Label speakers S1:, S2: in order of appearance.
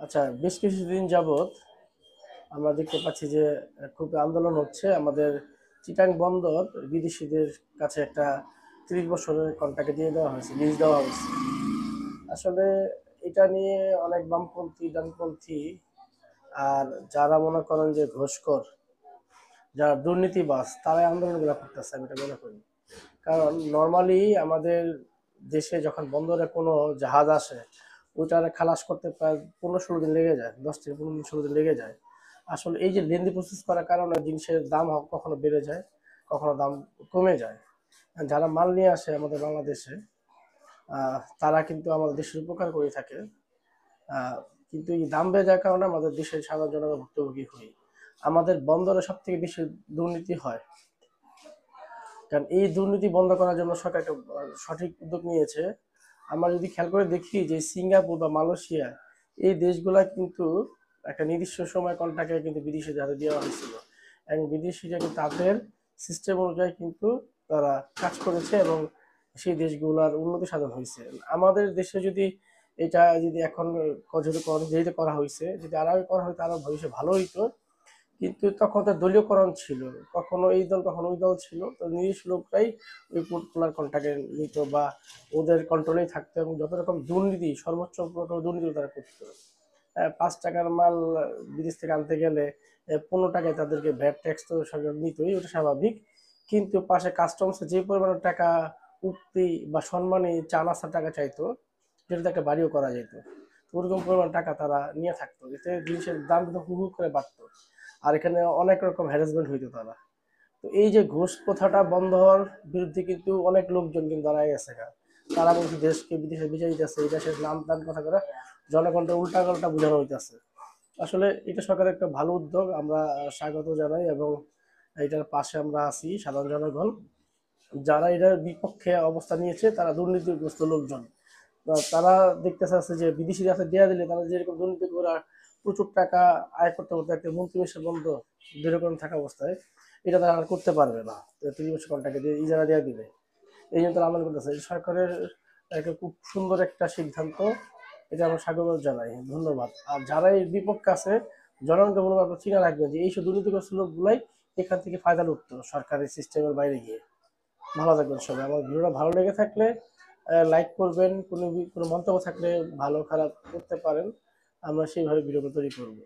S1: আচ্ছা, বেশ কিছুদিন যাবৎ আমরা দেখতে পাচ্ছি যে খুব আন্দোলন হচ্ছে। আমাদের চিটাং বন্দর বিদেশিদের কাছে একটা 30 বছরের কন্ট্রাক্টে দিয়ে দেওয়া হয়েছে, লিজ দেওয়া হয়েছে। আসলে এটা নিয়ে অনেক বামপন্থী, ডানপন্থী আর যারা মনে করেন যে ঘুষখোর, যারা দুর্নীতিবাজ, তারাই আন্দোলনগুলো করতেছে, আমি এটা মনে করি। কারণ নর্মালি আমাদের দেশে যখন বন্দরে কোনো জাহাজ আসে, ওইটারে খালাস করতে প্রায় 15-16 দিন লেগে যায়, 10 থেকে 15 দিন 16 দিন লেগে যায়। আসলে এই যে লেন্দি প্রসেস করার কারণে জিনিসের দাম কখনো বেড়ে যায়, কখনো দাম কমে যায়। যারা মাল নিয়ে আসে আমাদের বাংলাদেশে, তারা কিন্তু আমাদের দেশের উপকার করে থাকে। আহ, কিন্তু এই দাম বেড়ে যাওয়ার কারণে আমাদের দেশের সাধারণ জনগণ ভুক্তভোগী হই। আমাদের বন্দরে সব থেকে বেশি দুর্নীতি হয়। কারণ এই দুর্নীতি বন্ধ করার জন্য সরকার একটা সঠিক উদ্যোগ নিয়েছে। আমরা যদি খেয়াল করে দেখি যে সিঙ্গাপুর বা মালয়েশিয়া, এই দেশগুলা কিন্তু একটা নির্দিষ্ট সময় কন্ট্রাক্টে কিন্তু বিদেশিদের হাতে দেওয়া হয়েছিল, এবং বিদেশিরা কিন্তু তাদের সিস্টেম অনুযায়ী কিন্তু তারা কাজ করেছে, এবং সেই দেশগুলার উন্নতি সাধন হয়েছে। আমাদের দেশে যদি এটা যদি এখন যেহেতু করা হয়েছে, যদি আরো করা হয়তো আরো ভবিষ্যৎ ভালো হইতো। কিন্তু তখন তো দলীয়করণ ছিল, কখনো এই দল কখনো ওই দল ছিল, তো নিজস্ব লোকরাই ওই পোর্টগুলার কন্ট্রাক্টে নিত বা ওদের কন্ট্রোলেই থাকতো, এবং যত রকম দুর্নীতি, সর্বোচ্চ প্রকার দুর্নীতি তারা করতো। 5 টাকার মাল বিদেশ থেকে আনতে গেলে 15 টাকায় তাদেরকে ভ্যাট ট্যাক্স তো সরকার নিতই, ওটা স্বাভাবিক। কিন্তু পাশে কাস্টমসে যে পরিমাণ টাকা উক্তি বা সম্মানী 4 আনা টাকা চাইতো, সেটাতে একটা বাড়িও করা যেত। তো ওরকম পরিমাণ টাকা তারা নিয়ে থাকতো, এতে জিনিসের দাম কিন্তু হু হু করে বাড়তো। আর এখানে অনেক রকম হ্যারাসমেন্ট হইতো তারা। তো এই যে ঘুষ প্রথাটা বন্ধ হওয়ার বিরুদ্ধে কিন্তু অনেক লোকজন কিন্তু দাঁড়ায় গেছে গা। তারা বলছে দেশকে বিদেশে বিজয় দিতেছে, এই দেশের নাম টান কথা করে জনগণকে উল্টা পাল্টা বোঝানো হইতেছে। আসলে এটা সরকারের একটা ভালো উদ্যোগ, আমরা স্বাগত জানাই, এবং এটার পাশে আমরা আছি সাধারণ জনগণ। যারা এটার বিপক্ষে অবস্থা নিয়েছে তারা দুর্নীতিগ্রস্ত লোকজন। তারা দেখতে চাচ্ছে যে বিদেশি কাছে দেওয়া দিলে তারা যেরকম দুর্নীতি করে প্রচুর টাকা আয় করতে করতে একটা মন্ত্রী মিশন বন্ধ যেরকম থাকা অবস্থায়, এটা তারা আর করতে পারবে না। 30 বছর কন্ট্রাক্টে দিয়ে ইজারা দেওয়া দিবে, এই জন্য তারা আন্দোলন করতেছে। এই সরকারের একটা খুব সুন্দর একটা সিদ্ধান্ত, এটা আমরা স্বাগত জানাই, ধন্যবাদ। আর যারা এর বিপক্ষে আছে, জনগণকে মনে আপনার চিনা রাখবেন যে এইসব দুর্নীতিগ্রস্ত লোকগুলাই এখান থেকে ফায়দা লুটতো সরকারি সিস্টেমের বাইরে গিয়ে। ভালো থাকবেন সবাই। আমার ভিডিওটা ভালো লেগে থাকলে লাইক করবেন, কোনো কোনো মন্তব্য থাকলে ভালো খারাপ করতে পারেন, আমরা সেইভাবে ভিডিওটা তৈরি করবো।